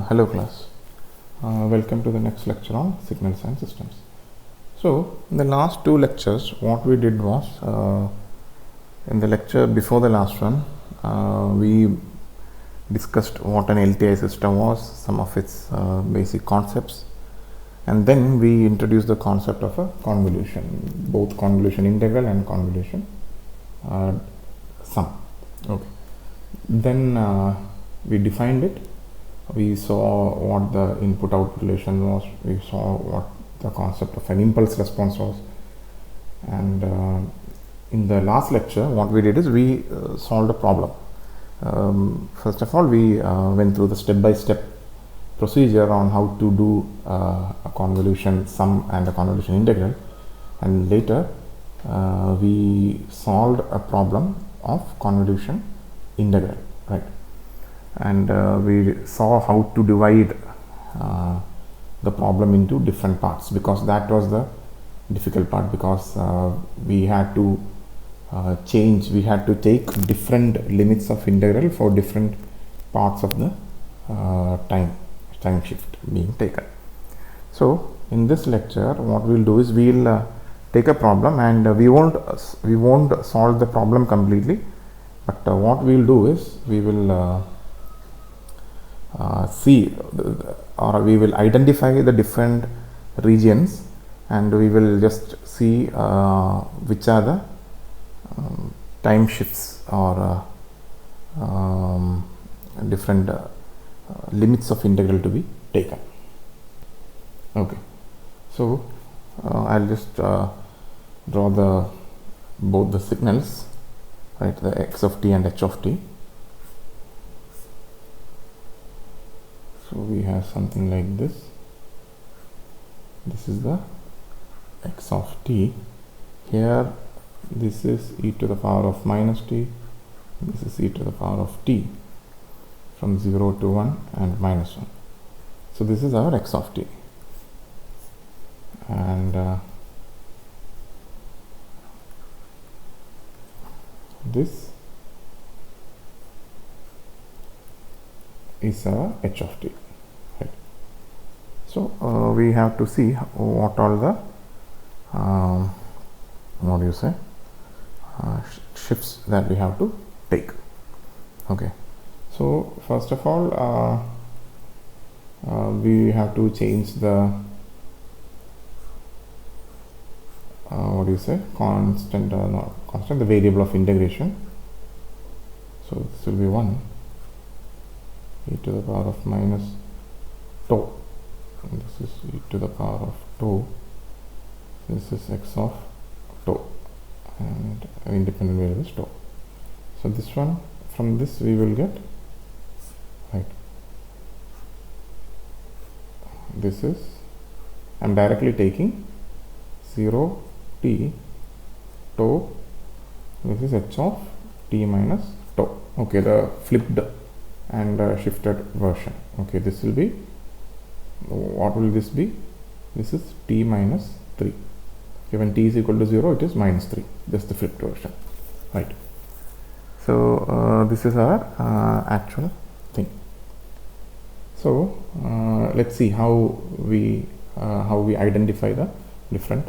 Hello class, welcome to the next lecture on signals and systems. So in the last two lectures what we did was, in the lecture before the last one, we discussed what an LTI system was, some of its basic concepts, and then we introduced the concept of a convolution, both convolution integral and convolution sum. Okay. Then we defined it. We saw what the input-output relation was. We saw what the concept of an impulse response was. And in the last lecture, what we did is we solved a problem. First of all, we went through the step-by-step procedure on how to do a convolution sum and a convolution integral. And later, we solved a problem of convolution integral, right? And we saw how to divide the problem into different parts, because that was the difficult part, because we had to we had to take different limits of integral for different parts of the time shift being taken. So in this lecture what we'll do is we'll take a problem, and we won't solve the problem completely, but what we'll do is we will see, or we will identify the different regions, and we will just see which are the time shifts or different limits of integral to be taken. Okay, so I'll just draw both the signals, right, the x of t and h of t. So we have something like this. This is the x of t. Here this is e to the power of minus t. This is e to the power of t from 0 to 1 and minus 1. So this is our x of t. And this is our h of t. Right. So we have to see what all the what do you say shifts that we have to take. Okay. So first of all, we have to change the what do you say constant, not constant, the variable of integration. So this will be 1 e to the power of minus tau, and this is e to the power of tau. This is x of tau, and an independent variable is tau. So this one, from this we will get, right, this is, I'm directly taking 0 t tau, this is h of t minus tau. Okay, the flipped and shifted version. Okay, this will be, what will this be? This is t minus 3. Okay, when t is equal to 0, it is minus 3, just the flipped version, right? So this is our actual thing. So let's see how we identify the different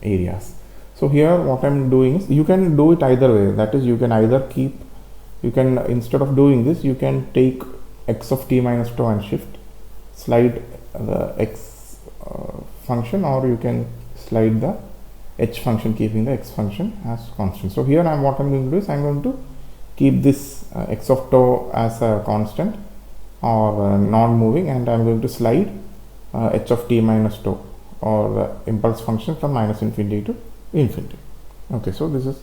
areas. So here what I'm doing is, you can do it either way, that is, you can either instead of doing this, you can take x of t minus tau and shift, slide the x function, or you can slide the h function, keeping the x function as constant. So here what I'm going to do is, I'm going to keep this x of tau as a constant or non-moving, and I'm going to slide h of t minus tau, or the impulse function, from minus infinity to infinity. Okay, so this is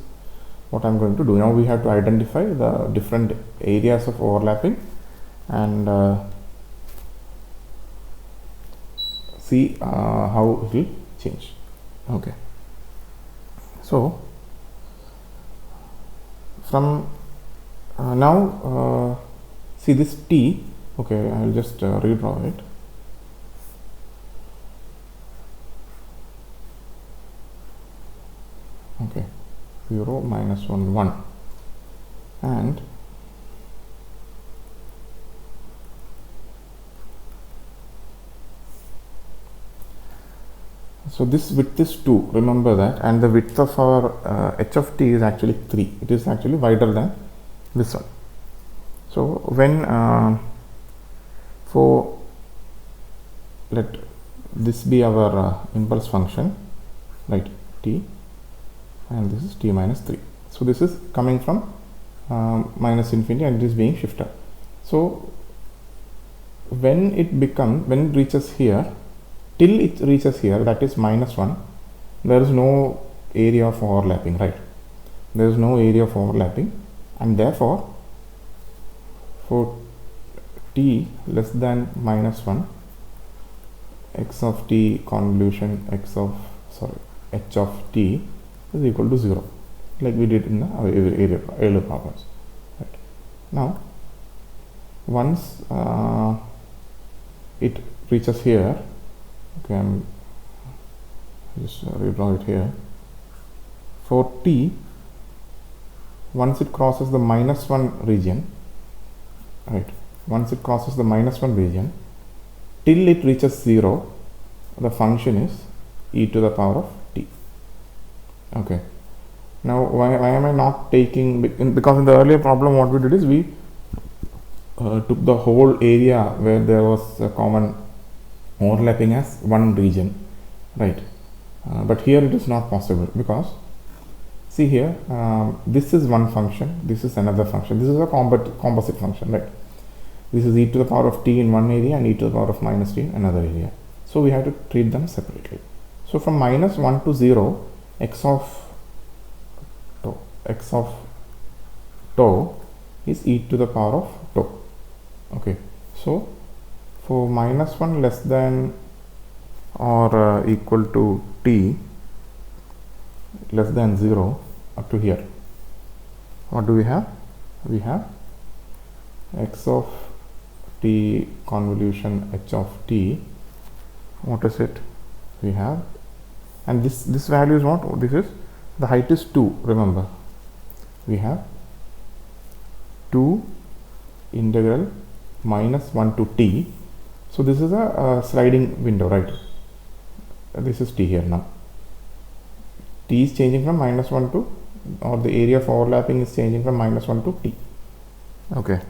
what I'm going to do. Now we have to identify the different areas of overlapping and see how it will change. Okay, so from now see this t. Okay, I'll just redraw it. Okay, 0, minus 1, 1, and So this width is 2, remember that, and the width of our h of t is actually 3. It is actually wider than this one. So when for let this be our impulse function, right, t, and this is t minus 3. So this is coming from minus infinity and it is being shifted. So when it reaches here, till it reaches here, that is minus 1, there is no area of overlapping, right? There is no area of overlapping, and therefore for t less than minus 1, x of t convolution h of t is equal to 0, like we did in the earlier problems. Right. Now once it reaches here, okay, I'm just redraw it here. For t, once it crosses the minus 1 region, right, once it crosses the minus 1 region, till it reaches 0, the function is e to the power of t. Okay. Now why am I not taking, because in the earlier problem what we did is we took the whole area where there was a common overlapping as one region, right? But here it is not possible, because see here, this is one function, this is another function, this is a composite function, right? This is e to the power of t in one area and e to the power of minus t in another area. So we have to treat them separately. So from minus 1 to 0, x of tau is e to the power of tau. Okay, so for minus 1 less than or equal to t less than 0 up to here, what do we have? We have x of t convolution h of t. What is it? We have, and this value is what? This is, the height is 2, remember. We have 2 integral minus 1 to t. So this is a sliding window, right? This is t here now. T is changing from minus 1 to, or the area of overlapping is changing from minus 1 to t. Okay,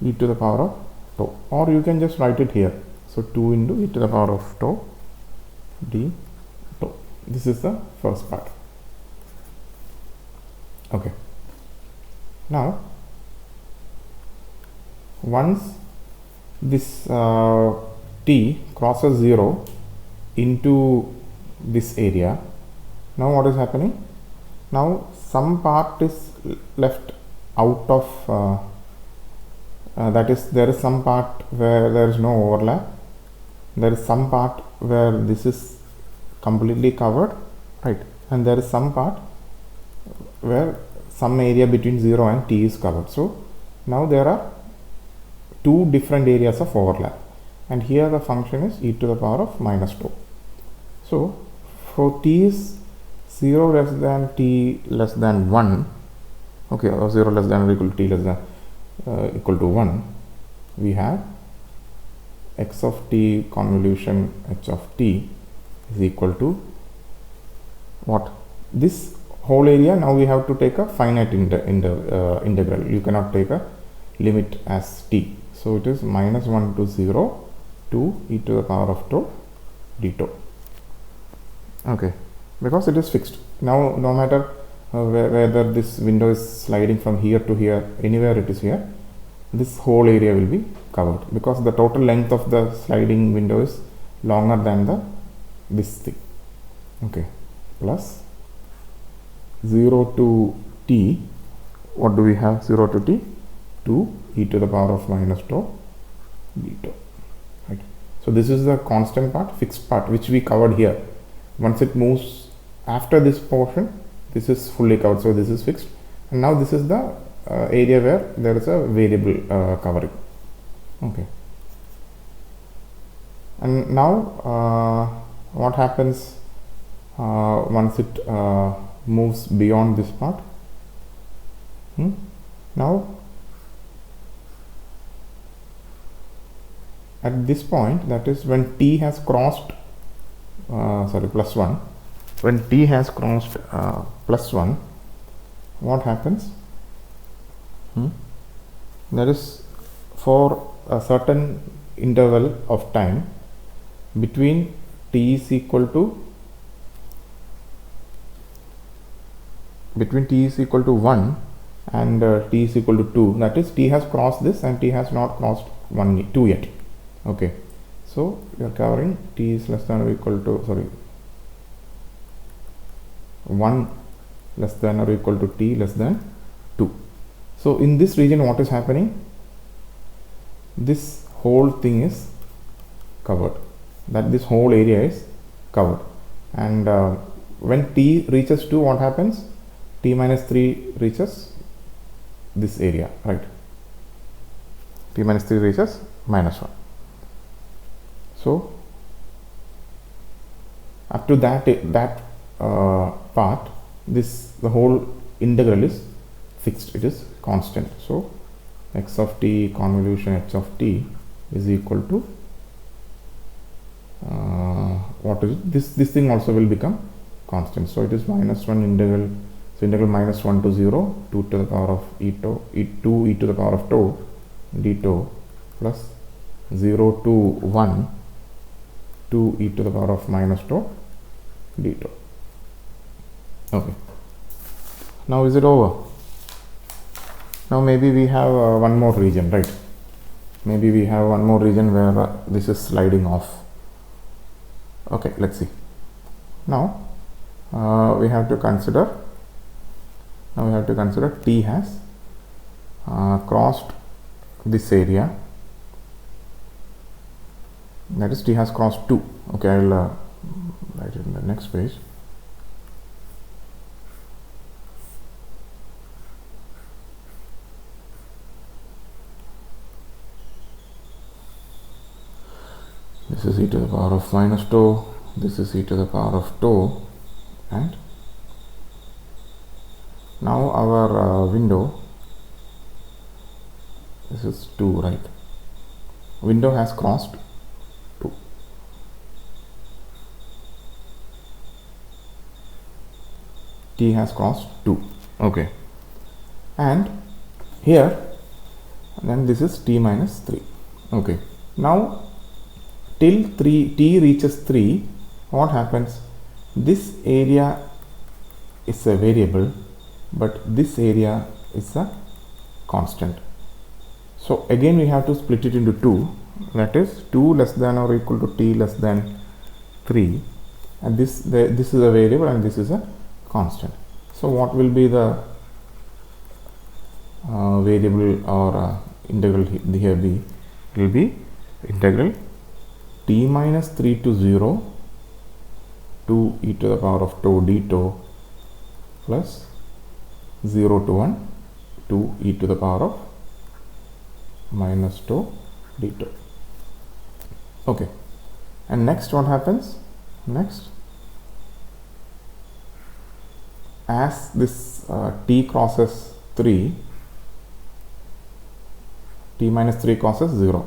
e to the power of tau, or you can just write it here. So 2 into e to the power of tau d tau. This is the first part. Okay, now once this t crosses 0 into this area, now what is happening? Now some part is left out of that is, there is some part where there is no overlap, there is some part where this is completely covered, right, and there is some part where some area between 0 and t is covered. So now there are two different areas of overlap, and here the function is e to the power of minus 2. So for t is 0 less than t less than 1, okay, or 0 less than or equal to t less than equal to 1, we have x of t convolution h of t is equal to what? This whole area. Now we have to take a finite integral. You cannot take a limit as t. So it is minus 1 to 0 to e to the power of tau d tau. Okay, because it is fixed. Now no matter whether this window is sliding from here to here, anywhere it is here, this whole area will be covered, because the total length of the sliding window is longer than this thing. Okay, plus 0 to t, what do we have? 0 to t, 2 e to the power of minus tau d tau. Right. So this is the constant part, fixed part, which we covered here. Once it moves after this portion, this is fully covered, so this is fixed, and now this is the area where there is a variable covering. Okay, and now what happens once it moves beyond this part? Now at this point, that is when t has crossed plus 1, when t has crossed plus 1, what happens? That is, for a certain interval of time between t is equal to 1 and t is equal to 2, that is, t has crossed this and t has not crossed 2 yet. Okay, so we are covering t is less than or equal to 1 less than or equal to t less than 2. So in this region, what is happening? This whole thing is covered, that this whole area is covered, and when t reaches 2, what happens? T minus 3 reaches this area, right? T minus 3 reaches minus 1. So up to that part, the whole integral is fixed, it is constant. So x of t convolution h of t is equal to what is it? This thing also will become constant. So it is minus 1 integral. So integral minus 1 to 0, 2 to the power of e to the power of tau d tau plus 0 to 1 2 e to the power of minus tau d tau. Okay. Now is it over? Now maybe we have one more region, right? Maybe we have one more region where this is sliding off. Okay, let's see. Now we have to consider t has crossed this area, that is, t has crossed 2. Okay, I will write it in the next page. This is e to the power of minus tau, this is e to the power of tau, and now our window, this is 2, right? Window has crossed 2. T has crossed 2. Okay. And here, then this is t minus 3. Okay. Now till t reaches 3, what happens? This area is a variable, but this area is a constant. So again we have to split it into 2, that is 2 less than or equal to t less than 3, and this is a variable and this is a constant. So what will be the variable or integral here be? It will be integral t minus 3 to 0 2 e to the power of tau d tau plus 0 to 1 2 e to the power of minus tau d tau. Okay, and next what happens? Next, as this t crosses 3, t minus 3 crosses 0.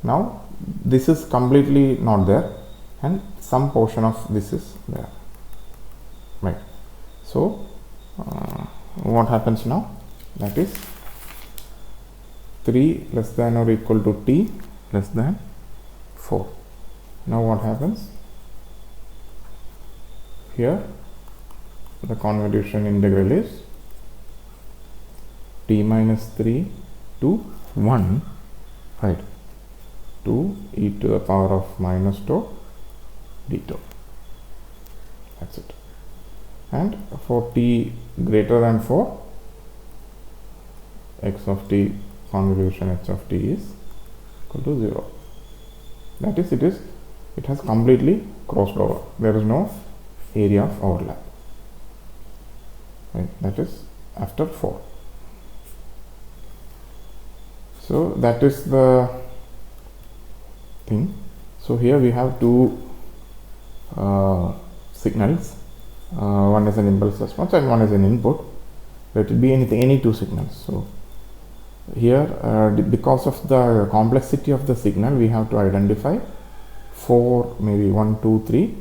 Now this is completely not there and some portion of this is there, right? So what happens now? That is 3 less than or equal to t less than 4. Now what happens? Here the convolution integral is t minus 3 to 1, right? 2 e to the power of minus tau d tau. That's it. And for t greater than 4, x of t convolution h of t is equal to 0. That is, it has completely crossed over. There is no area of overlap. Right? That is after 4. So that is the thing. So here we have two signals. One is an impulse response and one is an input. Let it be any two signals. So here because of the complexity of the signal, we have to identify 4, maybe 1, 2, 3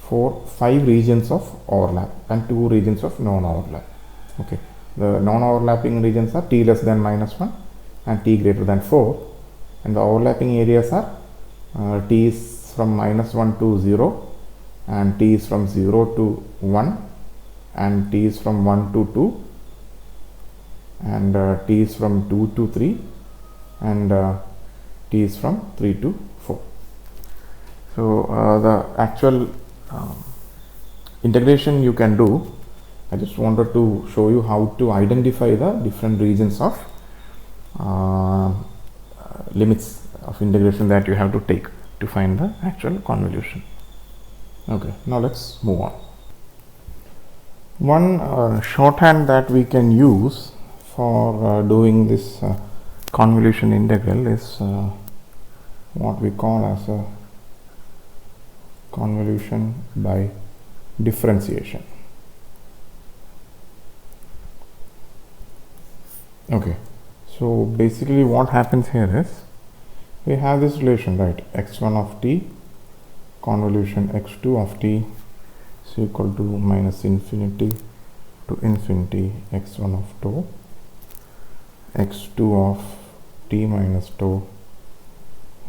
5 regions of overlap and 2 regions of non-overlap. Okay, the non-overlapping regions are t less than -1 and t greater than 4, and the overlapping areas are t is from -1 to 0, and t is from 0 to 1, and t is from 1 to 2, and t is from 2 to 3, and t is from 3 to 4. So the actual integration you can do, I just wanted to show you how to identify the different regions of limits of integration that you have to take to find the actual convolution. Okay, now let's move on. One shorthand that we can use for doing this convolution integral is what we call as a convolution by differentiation. Okay, so basically what happens here is we have this relation, right? x1 of t convolution x2 of t is equal to minus infinity to infinity x1 of tau x2 of t minus tau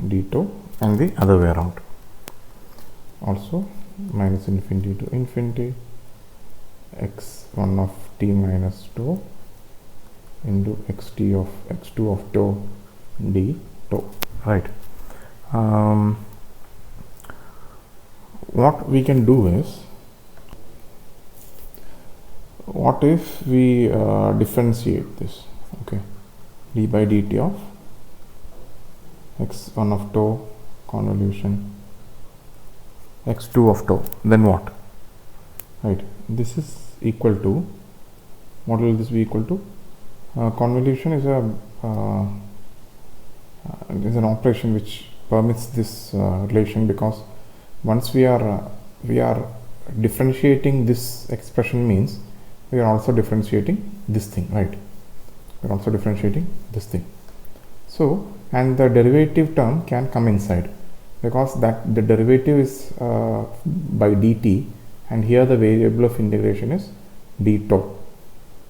d tau, and the other way around. Also minus infinity to infinity x1 of t minus tau into x2 of tau d tau, right? What we can do is, what if we differentiate this? Okay, d by dt of x1 of tau convolution x2 of tau, then what? Right, this is equal to, what will this be equal to? Convolution is an operation which permits this relation, because once we are differentiating this expression, means we are also differentiating this thing, right? We are also differentiating this thing. So, and the derivative term can come inside, because that the derivative is by dt, and here the variable of integration is d tau.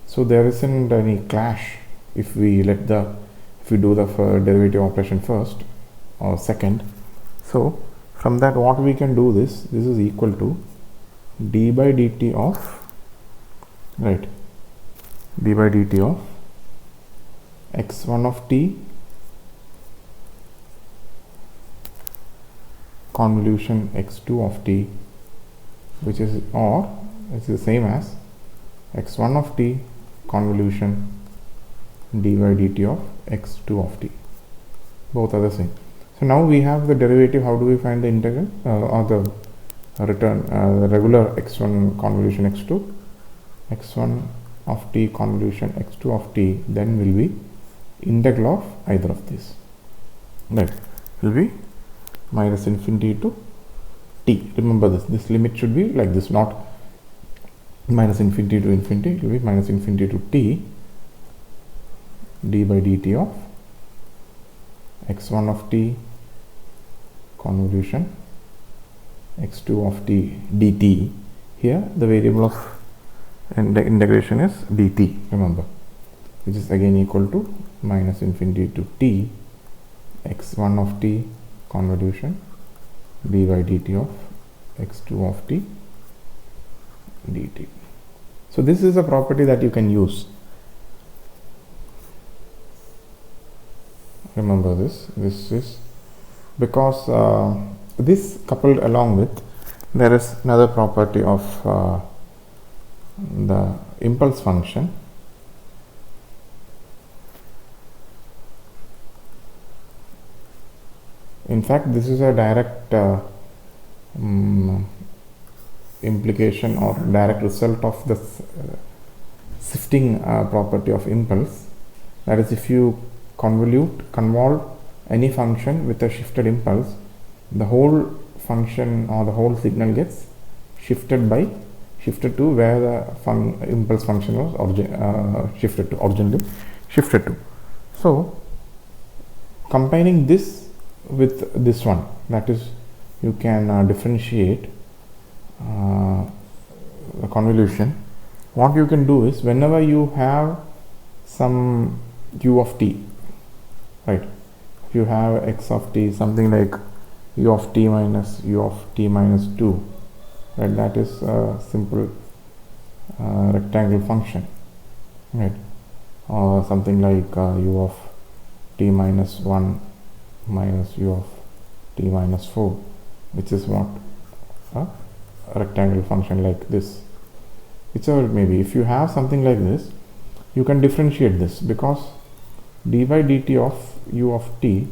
So there isn't any clash if we do the derivative operation first or second. So from that, what we can do, this is equal to d by dt of, right, d by dt of x1 of t convolution x2 of t, which is, or it's the same as x1 of t convolution d by dt of x2 of t. Both are the same. So now we have the derivative. How do we find the integral or the return, the regular x1 convolution x2, x1 of t convolution x2 of t, then will be integral of either of these. That will be minus infinity to t. Remember this limit should be like this, not minus infinity to infinity. It will be minus infinity to t d by dt of x1 of t convolution x2 of t dt. Here the variable of integration is dt, remember, which is again equal to minus infinity to t x1 of t convolution d by dt of x2 of t dt. So this is a property that you can use. Remember this is because this coupled along with, there is another property of the impulse function. In fact, this is a direct implication or direct result of the shifting property of impulse. That is, if you convolve any function with a shifted impulse, the whole function or the whole signal gets shifted to where the impulse function was originally shifted to. So combining this with this one, that is, you can differentiate the convolution, what you can do is whenever you have some u of t, right, if you have x of t, something like u of t minus 2, right, that is a simple rectangle function, right, or something like u of t minus 1 minus u of t minus 4, which is what a rectangle function like this, whichever it may be. If you have something like this, you can differentiate this, because dy dt of u of t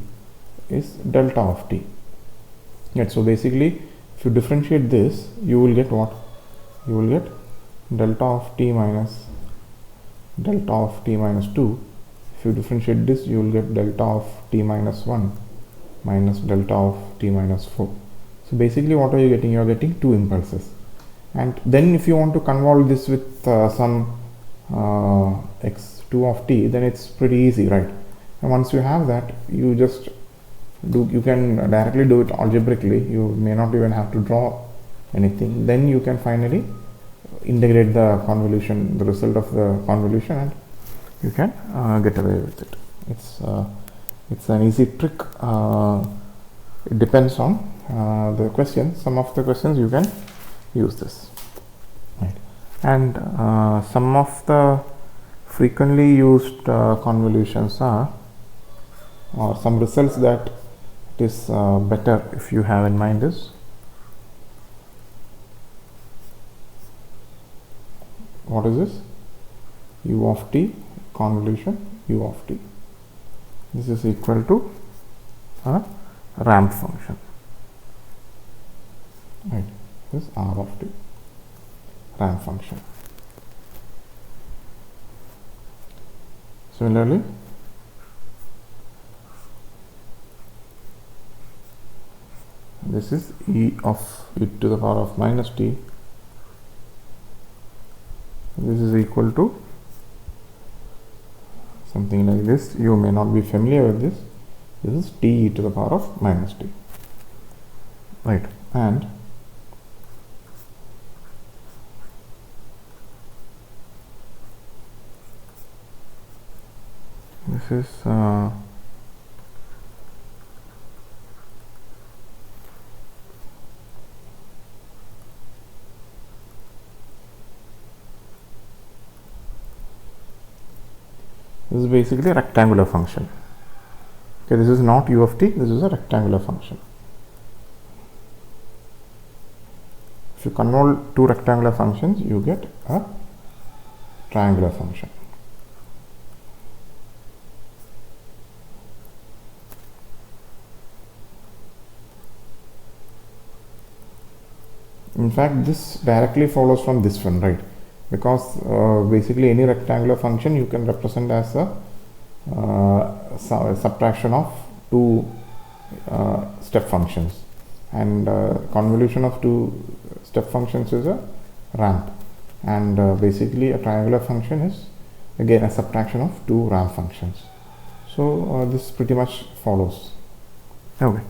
is delta of t. Right, so basically if you differentiate this, you will get what? You will get delta of t minus 2. If you differentiate this, you will get delta of t minus 1 minus delta of t minus 4. So basically what are you getting? You are getting two impulses. And then if you want to convolve this with some x2 of t, then it's pretty easy, right? And once you have that, you just you can directly do it algebraically. You may not even have to draw anything. Then you can finally integrate the convolution, the result of the convolution, and you can get away with it. It's an easy trick. It depends on the question. Some of the questions you can use this, right? And some of the frequently used convolutions are, or some results that it is better if you have in mind is, what is this? U of t convolution u of t. This is equal to a ramp function, right? This is r of t, ramp function. Similarly, this is e to the power of minus t. This is equal to something like this. You may not be familiar with this. This is t to the power of minus t, right? And this is basically a rectangular function. Okay, this is not u of t, this is a rectangular function. If you convolve two rectangular functions, you get a triangular function. In fact, this directly follows from this one, right? Because basically any rectangular function you can represent as a subtraction of two step functions, and convolution of two step functions is a ramp, and basically a triangular function is again a subtraction of two ramp functions. So this pretty much follows. Okay,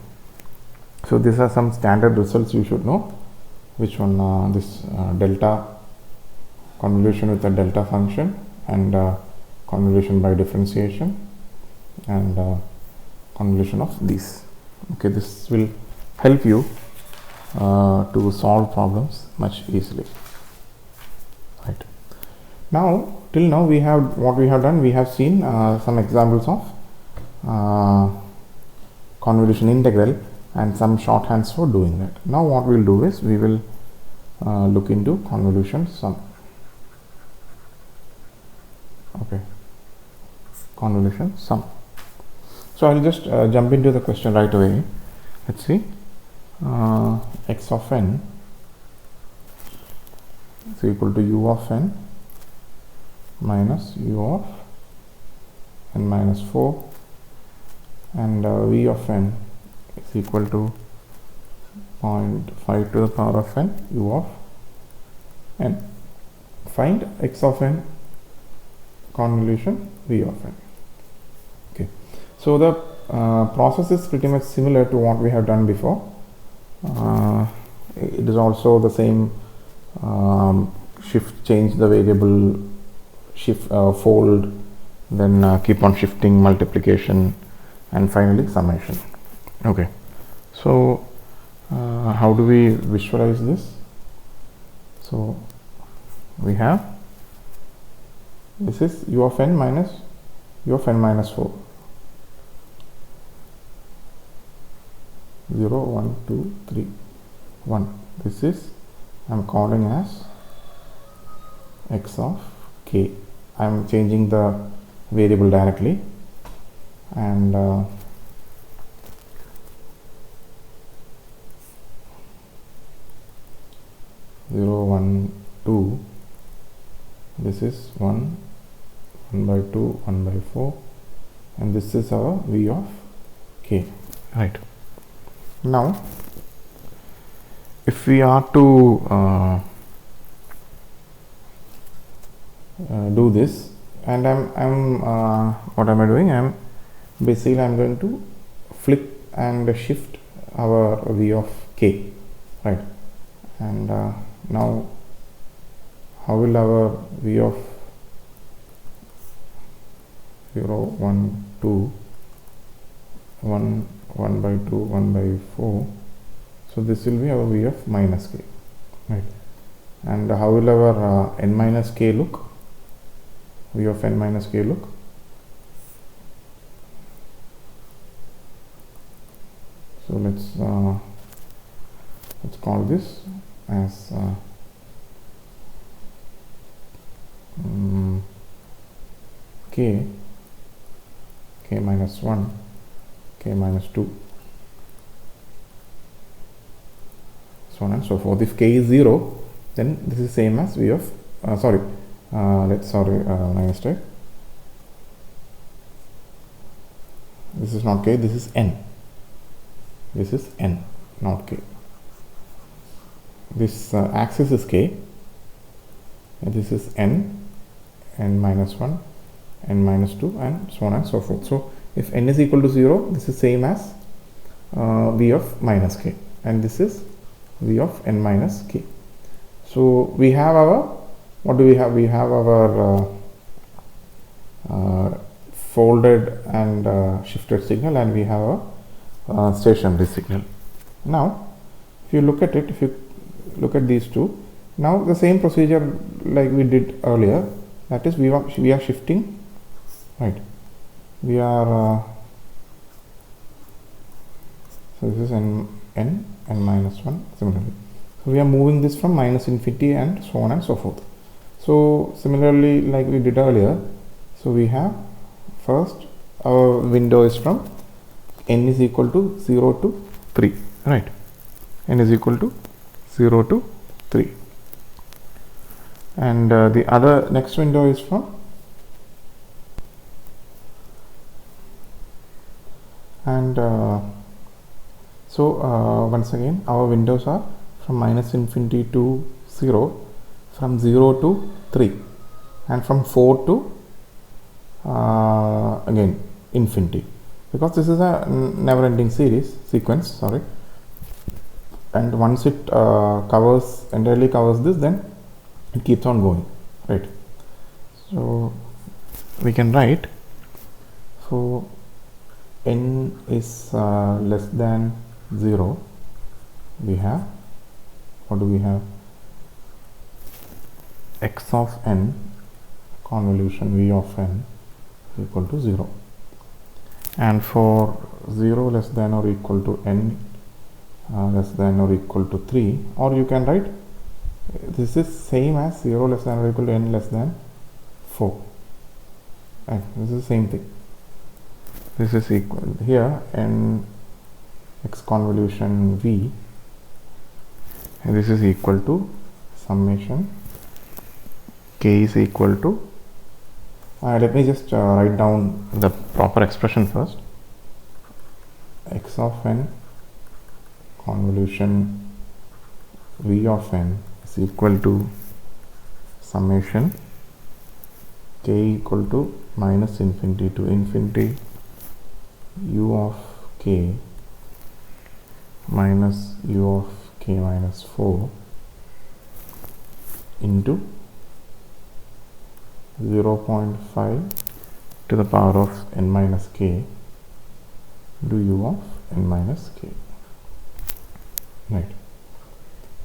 so these are some standard results you should know. Which one? This delta convolution with a delta function, and convolution by differentiation, and convolution of these. Okay, this will help you to solve problems much easily, right? Now, till now we have what we have done. We have seen some examples of convolution integral and some shorthands for doing that. Now what we will do is we will look into convolution sum. Okay, convolution sum. So I will just jump into the question right away. Let's see. X of n is equal to u of n minus u of n minus 4, and v of n is equal to 0.5 to the power of n u of n. Find x of n convolution v of n. Okay, so the process is pretty much similar to what we have done before. it is also the same shift, change the variable, shift, fold, then keep on shifting, multiplication, and finally summation. Okay, so how do we visualize this? So we have, this is u of n minus u of n minus 4. 0, 1, 2, 3, 1. This is, I'm calling as x of k. I'm changing the variable directly, and 0, 1, 2. This is 1, 1 by 2, 1 by 4, and this is our v of k. Right. Now, if we are to do this, and what am I doing? I'm going to flip and shift our v of k, right? And now, how will our v of 0, 1, 2, 1, 1 by 2, 1 by 4, so this will be our v of minus k, right? And how will our n minus k look? V of n minus k look? So let's call this as k minus 1, k minus 2, so on and so forth. If k is 0, then this is same as v of my mistake. This is not k, this is n. This is n, not k. This axis is k, and this is n minus 1, n minus 2, and so on and so forth. So if n is equal to 0, this is same as v of minus k, and this is v of n minus k. So we have our, what do we have? We have our folded and shifted signal, and we have a stationary signal. Now, if you look at it, if you look at these two, now the same procedure like we did earlier, that is we are shifting, right? We are so this is n minus 1 similarly. So we are moving this from minus infinity and so on and so forth. So similarly like we did earlier, so we have first our window is from n is equal to 0 to 3, right? N is equal to 0 to 3, and the other next window is from once again our windows are from minus infinity to 0, from 0 to 3, and from 4 to again infinity, because this is a never ending sequence, and once it entirely covers this, then it keeps on going, right? So we can write, so n is less than 0, we have, what do we have? X of n convolution v of n equal to 0, and for 0 less than or equal to n less than or equal to 3, or you can write this is same as 0 less than or equal to n less than 4, right? This is the same thing. This is equal here n x convolution v, and this is equal to summation k is equal to let me just write down the proper expression first. X of n convolution v of n is equal to summation k equal to minus infinity to infinity u of k minus u of k minus 4 into 0.5 to the power of n minus k into u of n minus k, right?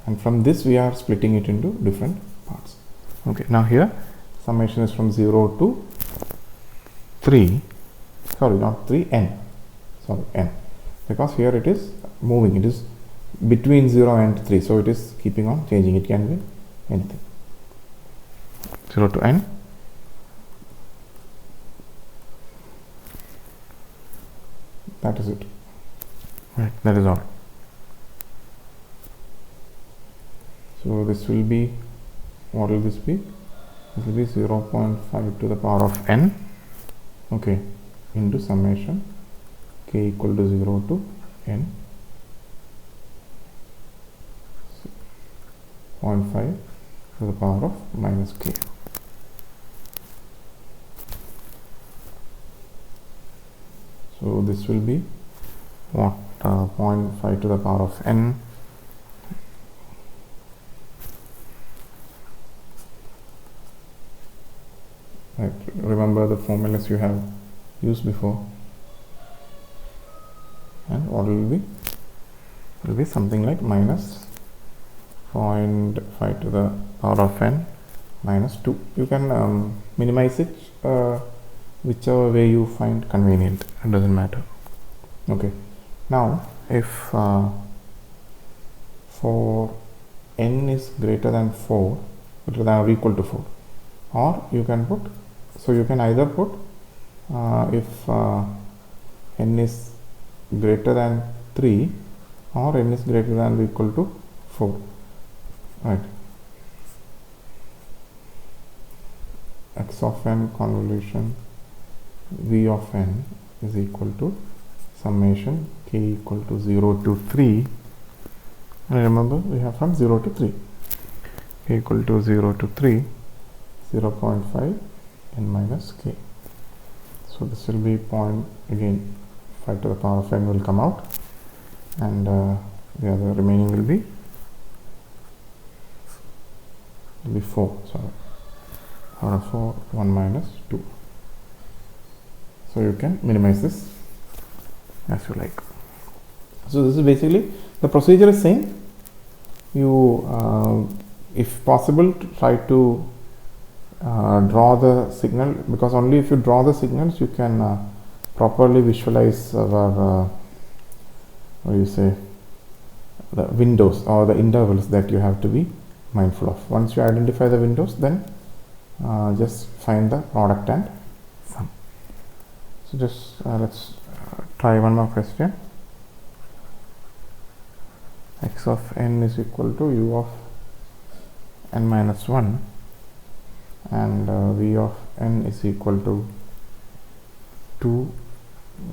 And from this we are splitting it into different parts. Okay, now here summation is from 0 to 3, sorry, not 3, n, sorry, n, because here it is moving, it is between 0 and 3, so it is keeping on changing, it can be anything, 0 to n, that is it, right? That is all. So this will be, what will this be? This will be 0.5 to the power of n, okay, into summation k equal to 0 to n 0.5 to the power of minus k. So this will be what, 0.5 to the power of n right. Remember the formulas you have used before, and what will be something like minus 0.5 to the power of n minus 2. You can minimize it whichever way you find convenient, it doesn't matter. Okay, now if for n is greater than 4, greater than or equal to 4, or you can put, so you can either put if n is greater than 3 or n is greater than or equal to 4, right? X of n convolution v of n is equal to summation k equal to 0 to 3, and remember we have from 0 to 3, k equal to 0 to 3, 0.5 n minus k. So this will be again 5 to the power of n will come out, and the other remaining will be 4, sorry, power of 4, 1 minus 2. So you can minimize this as you like. So this is basically, the procedure is same. You if possible try to draw the signal, because only if you draw the signals you can properly visualize our what do you say, the windows or the intervals that you have to be mindful of. Once you identify the windows, then just find the product and sum. So just let's try one more question. X of n is equal to u of n minus 1, and v of n is equal to 2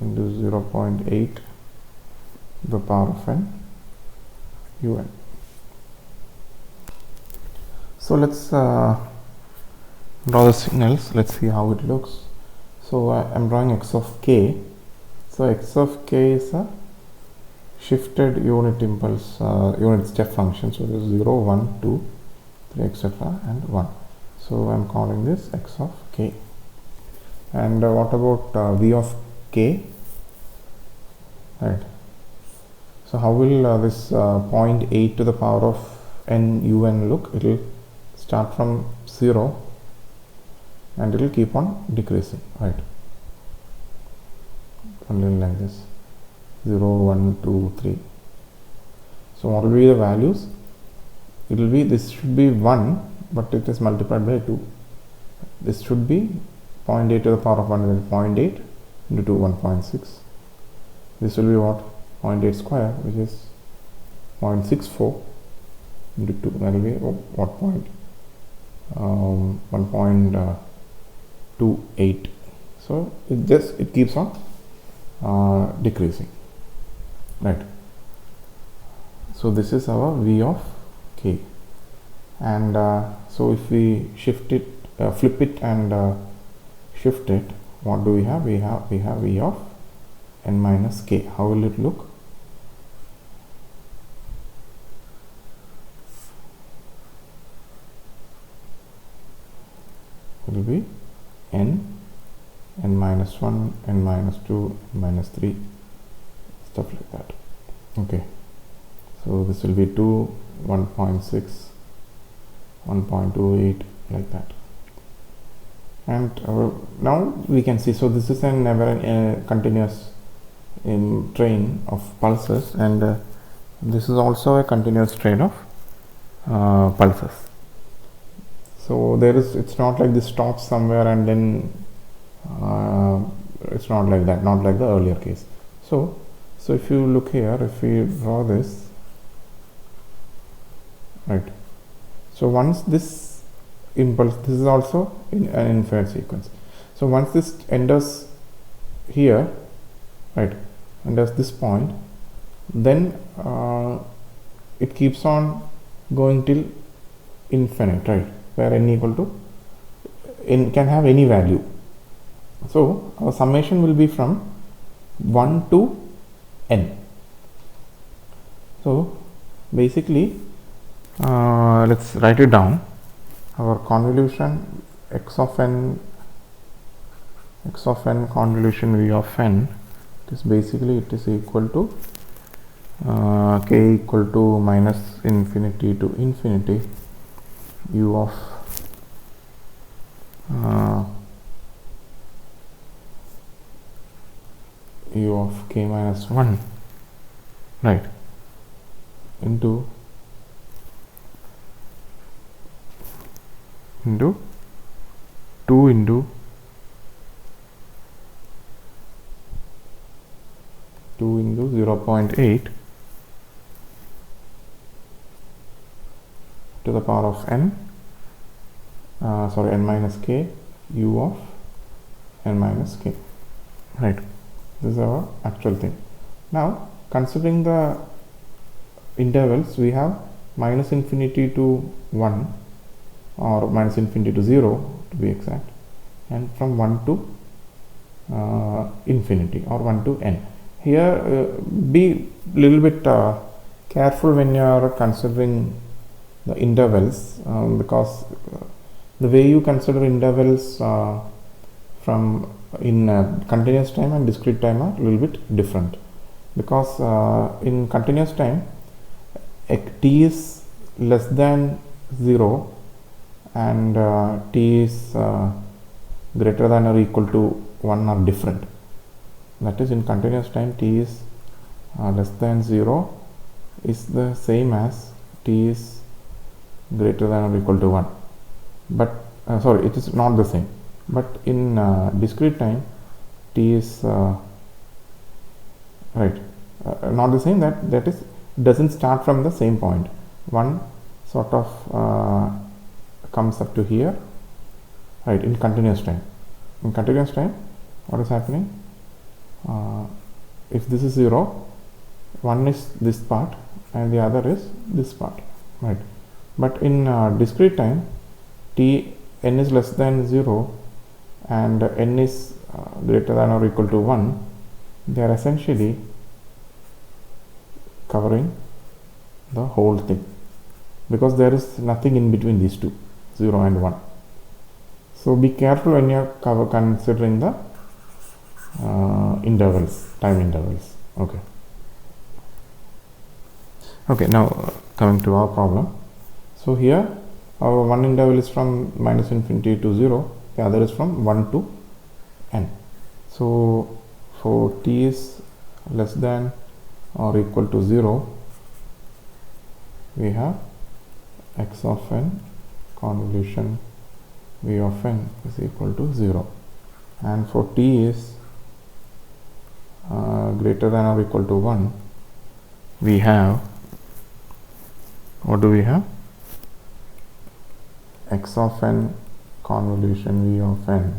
into 0.8 the power of n un. So let's draw the signals. Let's see how it looks. So I'm drawing x of k. So x of k is a shifted unit impulse, unit step function. So this is 0, 1, 2, 3, etc. and 1. So I'm calling this x of k. And what about v of k? Right. So how will this 0.8 to the power of n un look? It will start from 0 and it will keep on decreasing, right? Only like this, 0, 1, 2, 3. So what will be the values? It will be, this should be 1, but it is multiplied by 2. This should be 0.8 to the power of 1, 0.8 into 2, 1.6. This will be what? 0.8 square, which is 0.64 into 2. That will be what point? 1.28. So it keeps on decreasing, right? So this is our v of k, and so if we shift it, flip it and shift it, what do we have? We have v of n minus k. How will it look? will be n, n minus 1, n minus 2, n minus 3, stuff like that. Okay, so this will be 2, 1.6, 1.28, like that. And now we can see, so this is a never continuous train of pulses, and this is also a continuous train of pulses. So there is, it's not like this stops somewhere and then it's not like that, not like the earlier case. So if you look here, if we draw this, right, so once this impulse, this is also in an infinite sequence. So once this enters here, right, enters this point, then it keeps on going till infinite, right, where n equal to, n can have any value. So our summation will be from 1 to n. So basically, let's write it down. Our convolution x of n convolution v of n is basically, it is equal to k equal to minus infinity to infinity u of k minus 1, right, into 2 into 0.8 to the power of n, n minus k, u of n minus k, right. This is our actual thing. Now considering the intervals, we have minus infinity to 1, or minus infinity to 0 to be exact, and from 1 to infinity, or 1 to n. Here be little bit careful when you are considering the intervals, because the way you consider intervals from in continuous time and discrete time are a little bit different, because in continuous time t is less than 0 and t is greater than or equal to 1 are different. That is, in continuous time t is less than 0 is the same as t is greater than or equal to 1, but it is not the same. But in discrete time t is right, not the same, that is, doesn't start from the same point. One sort of comes up to here, right, in continuous time. In continuous time, what is happening? If this is 0, one is this part and the other is this part, right. But in discrete time, n is less than 0 and n is greater than or equal to 1, they are essentially covering the whole thing, because there is nothing in between these two, 0 and 1. So be careful when you are considering the intervals, time intervals. Okay, now coming to our problem. So here our one interval is from minus infinity to 0, the other is from 1 to n. So for t is less than or equal to 0, we have x of n convolution v of n is equal to 0, and for t is greater than or equal to 1, we have, what do we have? X of n convolution v of n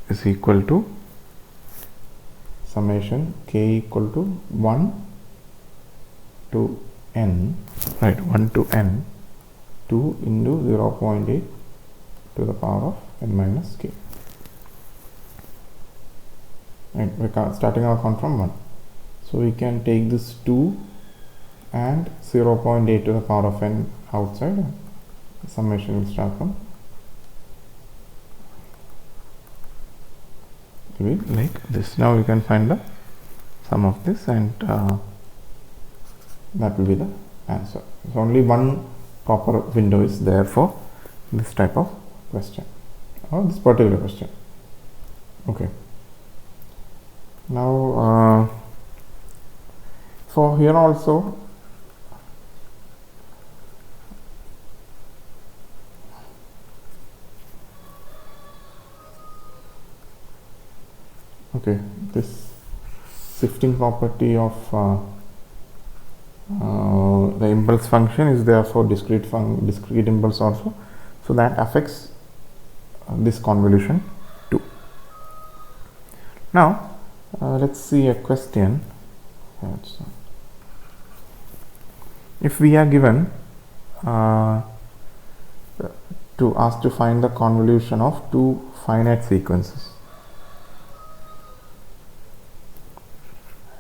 is equal to summation k equal to 1 to n, right, 1 to n, 2 into 0.8 to the power of n minus k. Right, we are starting our count from 1. So we can take this 2 and 0.8 to the power of n outside. Summation will start from will be like this. Now you can find the sum of this, and that will be the answer. So only one proper window is there for this type of question, or this particular question. Okay. Now for here also, okay, this shifting property of the impulse function is there for discrete impulse also, so that affects this convolution too. Now let's see a question. If we are given to ask to find the convolution of two finite sequences,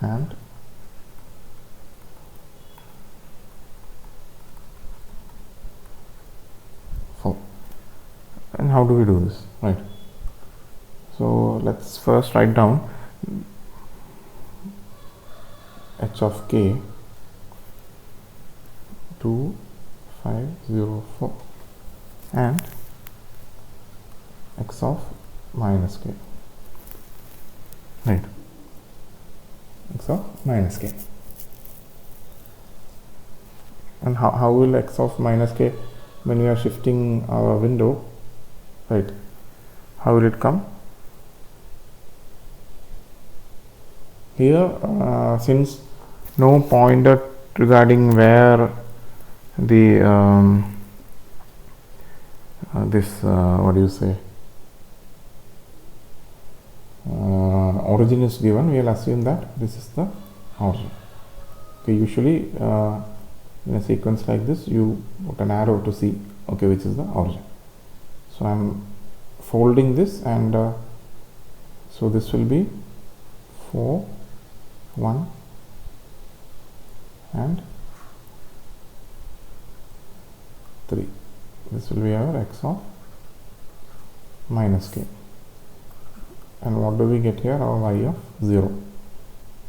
and and how do we do this, right? So let's first write down h of k 2, 5, 0, 4 and x of minus k, right? X of minus k. And how will x of minus k, when we are shifting our window, right, how will it come? Here since no pointer regarding where the what do you say, origin is given, we will assume that this is the origin. Okay, usually in a sequence like this you put an arrow to see, okay, which is the origin. So I am folding this, and so this will be 4, 1 and 3. This will be our x of minus k. And what do we get here? Our y of 0,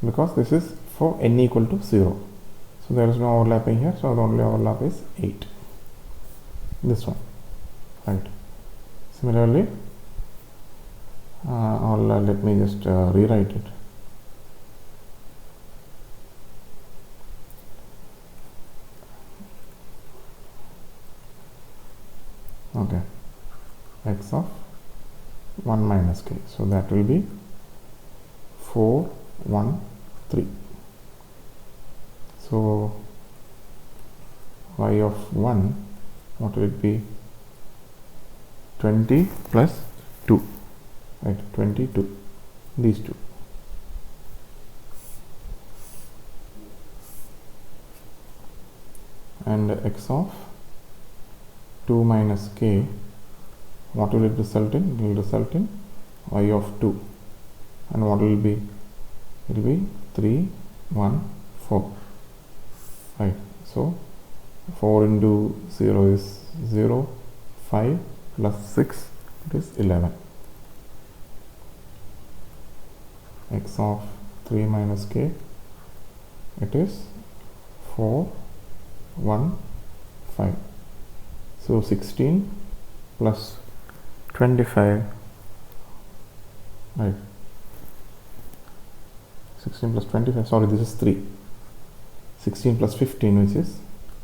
because this is for n equal to 0. So there is no overlapping here, so the only overlap is 8. This one, right? Similarly, let me just rewrite it. Okay, x of 1 minus k, so that will be 4, 1, 3. So y of 1, what will it be? 20 plus 2, right? 22, these two. And x of 2 minus k, what will it result in? It will result in y of 2. And what will be? It will be 3, 1, 4, right? So 4 into 0 is 0, 5 plus 6, it is 11. X of 3 minus k, it is 4, 1, 5. So 16 plus 25, right? 16 plus 25, sorry, this is 3. 16 plus 15, which is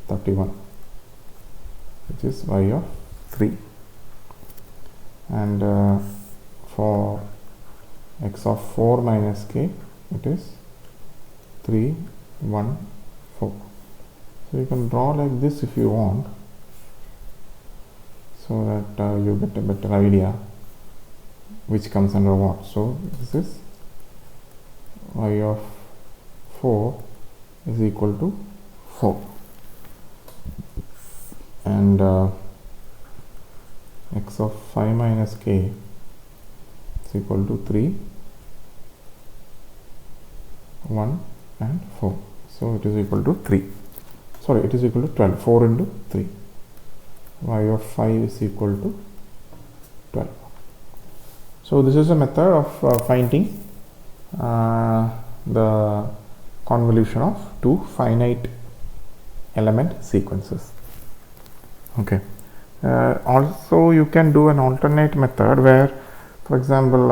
31, which is y of 3. And for x of 4 minus k, it is 3, 1, 4. So you can draw like this if you want, so that you get a better idea which comes under what. So this is y of 4 is equal to 4, and x of 5 minus k is equal to 3, 1 and 4. So it is equal to 3. Sorry, it is equal to 12. 4 into 3. Y of 5 is equal to 12. So this is a method of finding the convolution of two finite element sequences. Okay. Also you can do an alternate method where, for example,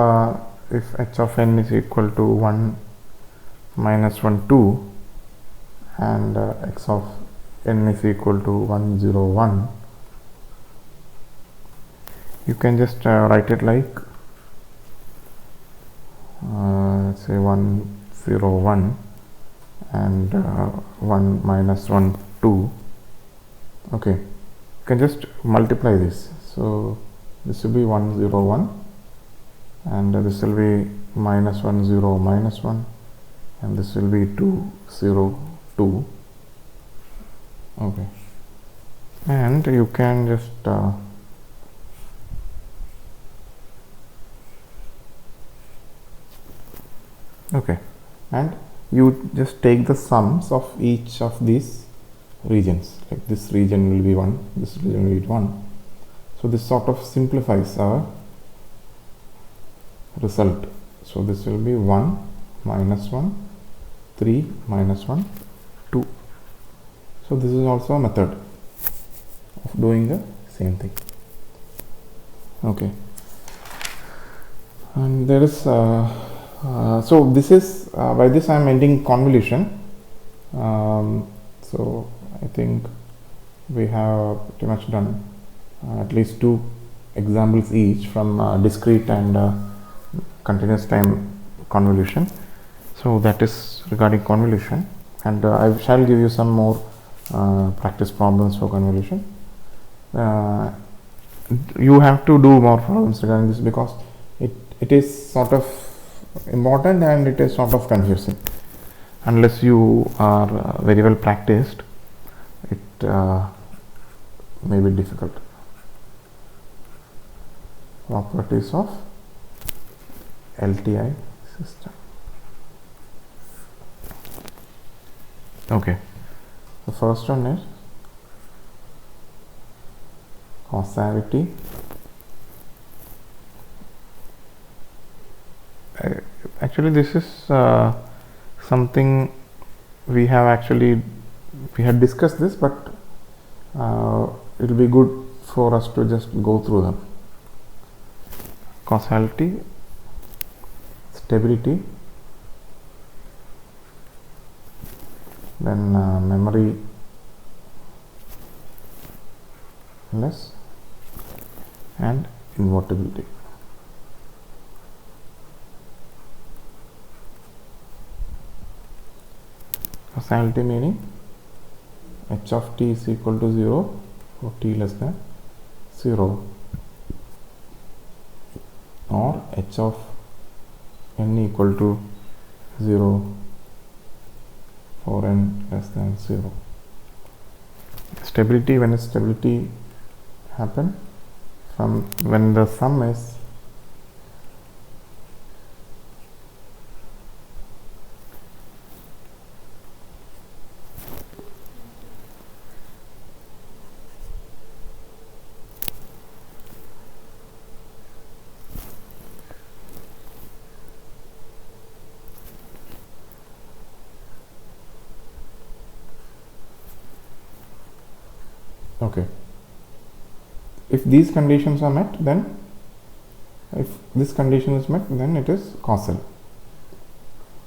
if h of n is equal to 1 minus 1 2 and x of n is equal to 1 0 1, you can just write it like let's say 1 0 1 and 1 minus 1 2. Okay, you can just multiply this. So this will be 1 0 1 and this will be minus 1 0 minus 1 and this will be 2 0 2. Okay, and you can just okay, and you just take the sums of each of these regions. Like this region will be 1, this region will be 1. So this sort of simplifies our result. So this will be 1 minus 1 3 minus 1 2. So this is also a method of doing the same thing. Okay, and there is so this is by this I am ending convolution. So I think we have pretty much done at least 2 examples each from discrete and continuous time convolution. So that is regarding convolution, and I shall give you some more practice problems for convolution. You have to do more problems regarding this because it is sort of important and it is sort of confusing. Unless you are very well practiced, it may be difficult. Properties of LTI system. Okay, the first one is causality. Actually this is something we had discussed this, but it will be good for us to just go through them. Causality, stability, then memory less, and invertibility. Causality meaning h of t is equal to 0 for t less than 0, or h of n equal to 0 for n less than 0. Stability, when is stability happen? From when the sum is okay. If these conditions are met, then if this condition is met, then it is causal.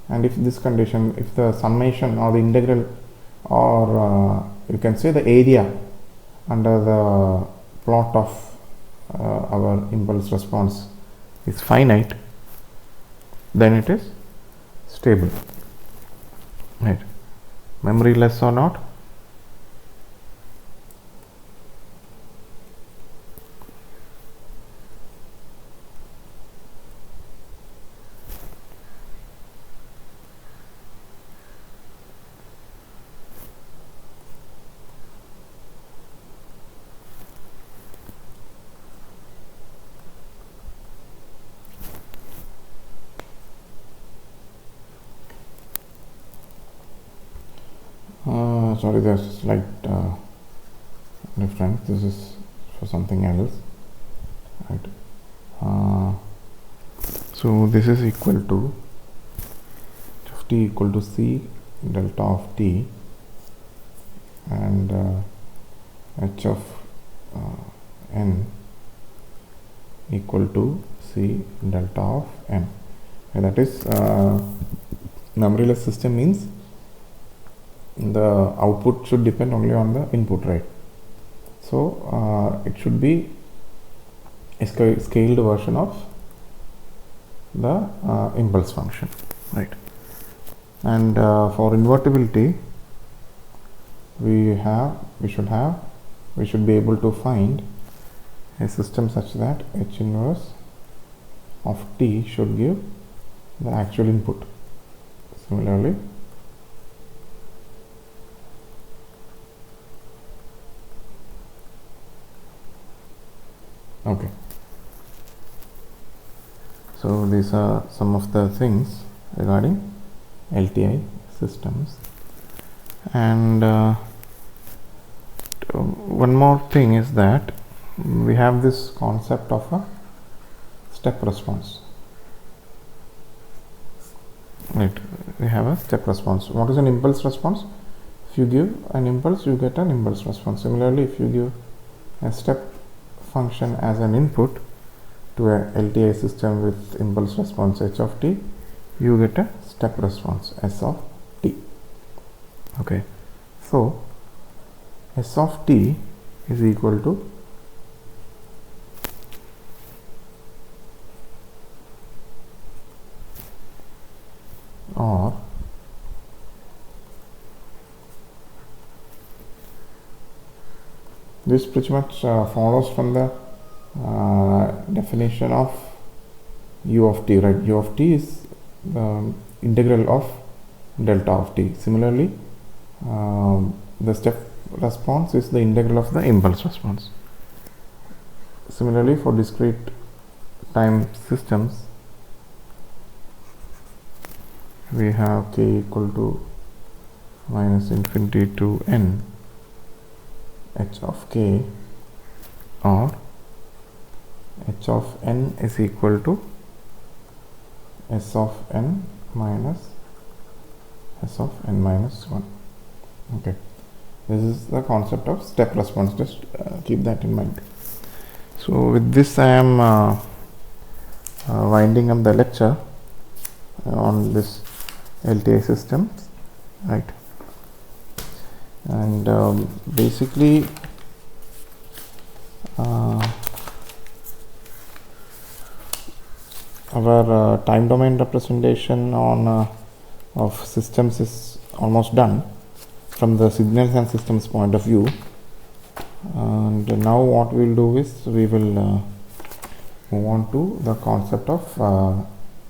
And if this condition, if the summation or the integral, or you can say the area under the plot of our impulse response is finite, then it is stable, right? Memory less or not? Sorry, there's a slight difference. This is for something else, right? So this is equal to of t equal to c delta of t and h of n equal to c delta of n. And that is numberless system means the output should depend only on the input, right? So it should be a scaled version of the impulse function, right? And for invertibility we should be able to find a system such that H inverse of t should give the actual input. Similarly, okay, so these are some of the things regarding LTI systems. And one more thing is that we have this concept of a step response, right? We have a step response. What is an impulse response? If you give an impulse, you get an impulse response. Similarly, if you give a step function as an input to a LTI system with impulse response h of t, you get a step response s of t. Okay, so s of t is equal to or this pretty much follows from the definition of u of t, right? U of t is the integral of delta of t. Similarly, the step response is the integral of the impulse response. Similarly, for discrete time systems, we have k equal to minus infinity to n h of k, or h of n is equal to s of n minus s of n minus 1. Okay, this is the concept of step response. Just keep that in mind. So with this I am winding up the lecture on this LTI system, right? And basically our time domain representation on of systems is almost done from the signals and systems point of view. And now what we will do is we will move on to the concept of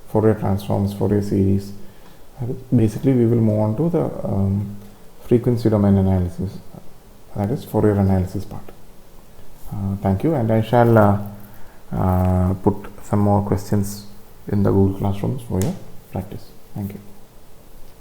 Fourier transforms, Fourier series. Basically we will move on to the frequency domain analysis, that is Fourier analysis part. Thank you, and I shall put some more questions in the Google Classrooms for your practice. Thank you.